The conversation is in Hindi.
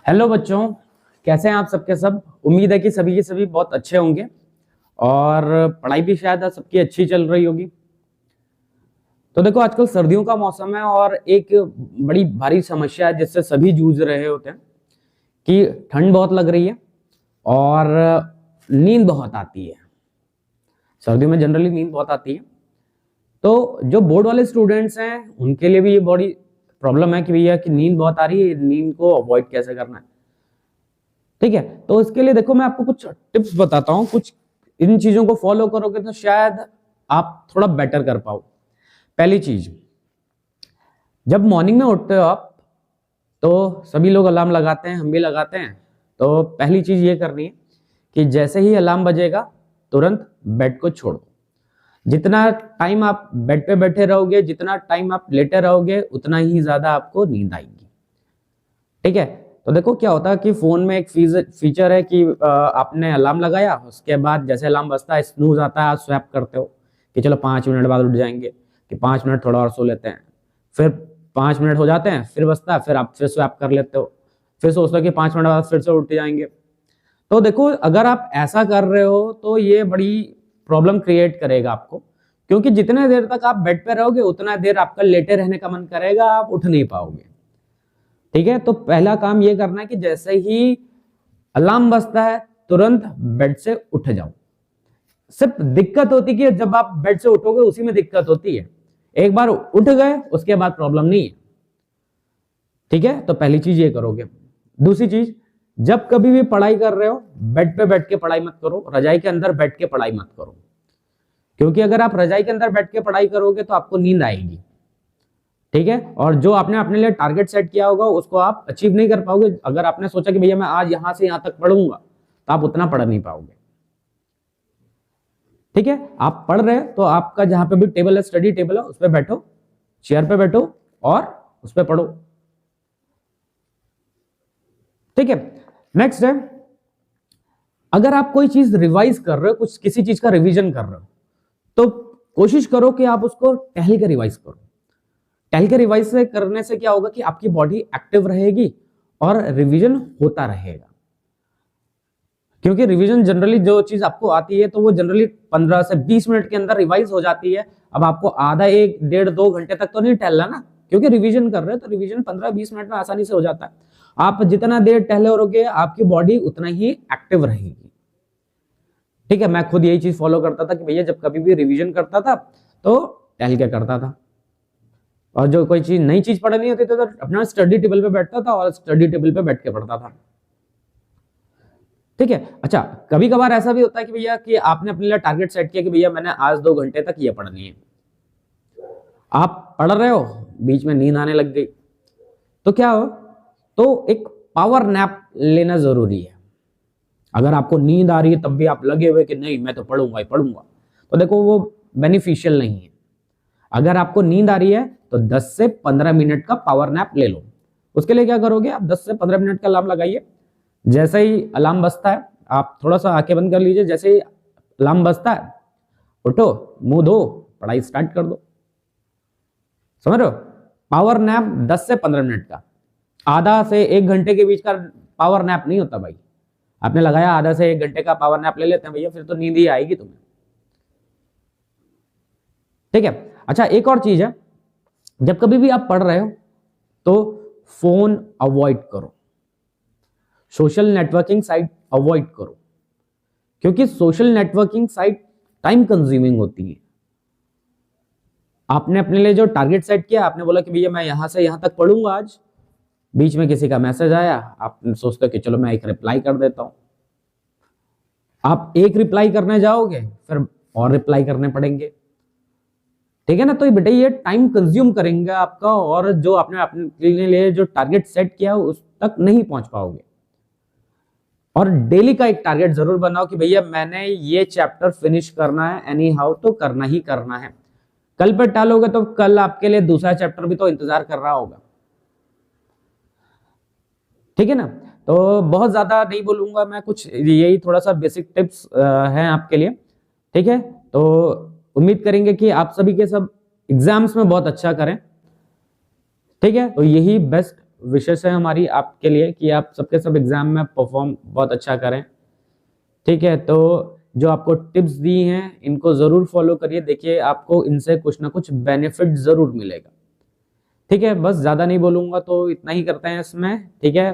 हेलो बच्चों, कैसे हैं आप सबके सब। उम्मीद है कि सभी के सभी बहुत अच्छे होंगे और पढ़ाई भी शायद आज सबकी अच्छी चल रही होगी। तो देखो, आजकल सर्दियों का मौसम है और एक बड़ी भारी समस्या है जिससे सभी जूझ रहे होते हैं कि ठंड बहुत लग रही है और नींद बहुत आती है। सर्दियों में जनरली नींद बहुत आती है। तो जो बोर्ड वाले स्टूडेंट्स हैं उनके लिए भी ये बड़ी प्रॉब्लम है कि भैया कि नींद बहुत आ रही है, नींद को अवॉइड कैसे करना है। ठीक है, तो इसके लिए देखो मैं आपको कुछ टिप्स बताता हूं। कुछ इन चीजों को फॉलो करोगे तो शायद आप थोड़ा बेटर कर पाओ। पहली चीज, जब मॉर्निंग में उठते हो आप तो सभी लोग अलार्म लगाते हैं, हम भी लगाते हैं। तो पहली चीज ये करनी है कि जैसे ही अलार्म बजेगा तुरंत बेड को छोड़ो। जितना टाइम आप बेड पे बैठे रहोगे, जितना टाइम आप लेटे रहोगे, उतना ही ज्यादा आपको नींद आएगी। ठीक है, तो देखो क्या होता है कि फोन में एक फीचर है कि आपने अलार्म लगाया, उसके बाद जैसे अलार्म बजता है स्नूज आता है, आप स्वैप करते हो कि चलो 5 मिनट बाद उठ जाएंगे, कि 5 मिनट थोड़ा और सो लेते हैं। फिर 5 मिनट हो जाते हैं, फिर बजता है, फिर आप फिर स्वैप कर लेते हो, फिर सोचते हो कि 5 मिनट बाद फिर से उठ जाएंगे। तो देखो, अगर आप ऐसा कर रहे हो तो ये बड़ी प्रॉब्लम क्रिएट करेगा आपको, क्योंकि जितने देर तक आप बेड पे रहोगे उतना देर आपका लेटे रहने का मन करेगा, आप उठ नहीं पाओगे। ठीक है, तो पहला काम ये करना है कि जैसे ही अलार्म बजता है तुरंत बेड से उठ जाओ। सिर्फ दिक्कत होती है कि जब आप बेड से उठोगे उसी में दिक्कत होती है। एक बार उठ गए उसके बाद प्रॉब्लम नहीं है। ठीक है, तो पहली चीज ये करोगे। दूसरी चीज, जब कभी भी पढ़ाई कर रहे हो बेड पे बैठ के पढ़ाई मत करो, रजाई के अंदर बैठ के पढ़ाई मत करो। क्योंकि अगर आप रजाई के अंदर बैठ के पढ़ाई करोगे तो आपको नींद आएगी। ठीक है, और जो आपने अपने लिए टारगेट सेट किया होगा उसको आप अचीव नहीं कर पाओगे। अगर आपने सोचा कि भैया मैं आज यहां से यहां तक पढ़ूंगा, तो आप उतना पढ़ नहीं पाओगे। ठीक है, आप पढ़ रहे तो आपका जहां पे भी टेबल है, स्टडी टेबल है, उस पर बैठो, चेयर पे बैठो और उस पर पढ़ो। ठीक है, नेक्स्ट है, अगर आप कोई चीज रिवाइज कर रहे हो, कुछ किसी चीज का रिवीजन कर रहे हो, तो कोशिश करो कि आप उसको टहल के रिवाइज करो। टहल के रिवाइज से करने से क्या होगा कि आपकी बॉडी एक्टिव रहेगी और रिवीजन होता रहेगा। क्योंकि रिवीजन जनरली जो चीज आपको आती है तो वो जनरली 15 से 20 मिनट के अंदर रिवाइज हो जाती है। अब आपको आधा, 1, 1.5, 2 घंटे तक तो नहीं टहलना ना, क्योंकि रिवीजन कर रहे हैं तो रिवीजन 15-20 मिनट में आसानी से हो जाता है। आप जितना देर टहले रहोगे आपकी बॉडी उतना ही एक्टिव रहेगी। ठीक है, मैं खुद यही चीज फॉलो करता था कि भैया जब कभी भी रिवीजन करता था तो टहल के करता था, और जो कोई चीज नई चीज पढ़नी होती थी तो अपना स्टडी टेबल पे बैठता था और स्टडी टेबल पे बैठ के पढ़ता था। ठीक है, अच्छा, कभी कभार ऐसा भी होता है कि भैया कि आपने अपने लिए टारगेट सेट किया कि भैया मैंने आज 2 घंटे तक ये पढ़नी है। आप पढ़ रहे हो, बीच में नींद आने लग गई, तो क्या हो, तो एक पावर नैप लेना जरूरी है। अगर आपको नींद आ रही है तब भी आप लगे हुए कि नहीं मैं तो पढ़ूंगा ही पढ़ूंगा, तो देखो वो बेनिफिशियल नहीं है। अगर आपको नींद आ रही है तो 10 से 15 मिनट का पावर नैप ले लो। उसके लिए क्या करोगे, आप 10 से 15 मिनट का अलार्म लगाइए। जैसे ही अलार्म बजता है आप थोड़ा सा आंखें बंद कर लीजिए, जैसे ही अलार्म बजता है उठो, मुंह धो, पढ़ाई स्टार्ट कर दो। समझ रहे हो, पावर नैप 10 से 15 मिनट का, आधा से 1 घंटे के बीच का पावर नैप नहीं होता भाई। आपने लगाया आधा से 1 घंटे का पावर नैप ले लेते हैं भैया, फिर तो नींद ही आएगी तुम्हें। ठीक है, अच्छा, एक और चीज है, जब कभी भी आप पढ़ रहे हो तो फोन अवॉइड करो, सोशल नेटवर्किंग साइट अवॉइड करो, क्योंकि social networking site time consuming होती है। आपने अपने लिए जो टारगेट सेट किया, आपने बोला कि भैया मैं यहां से यहां तक पढ़ूंगा आज, बीच में किसी का मैसेज आया, आप सोचते हो कि चलो मैं एक रिप्लाई कर देता हूं। आप एक रिप्लाई करने जाओगे फिर और रिप्लाई करने पड़ेंगे। ठीक है ना, तो बेटा ये टाइम कंज्यूम करेंगे आपका, और जो आपने अपने लिए जो टारगेट सेट किया उस तक नहीं पहुंच पाओगे। और डेली का एक टारगेट जरूर बनाओ कि भैया मैंने ये चैप्टर फिनिश करना है, एनी हाउ तो करना ही करना है। कल पे टालोगे तो कल आपके लिए दूसरा चैप्टर भी तो इंतजार कर रहा होगा। ठीक है ना, तो बहुत ज्यादा नहीं बोलूंगा मैं, कुछ यही थोड़ा सा बेसिक टिप्स हैं आपके लिए। ठीक है, तो उम्मीद करेंगे कि आप सभी के सब एग्जाम्स में बहुत अच्छा करें। ठीक है, तो यही बेस्ट विशेष है हमारी आपके लिए कि आप सबके सब एग्जाम में परफॉर्म बहुत अच्छा करें। ठीक है, तो जो आपको टिप्स दी हैं इनको जरूर फॉलो करिए, देखिए आपको इनसे कुछ ना कुछ बेनिफिट जरूर मिलेगा। ठीक है, बस ज्यादा नहीं बोलूंगा, तो इतना ही करते हैं इसमें। ठीक है,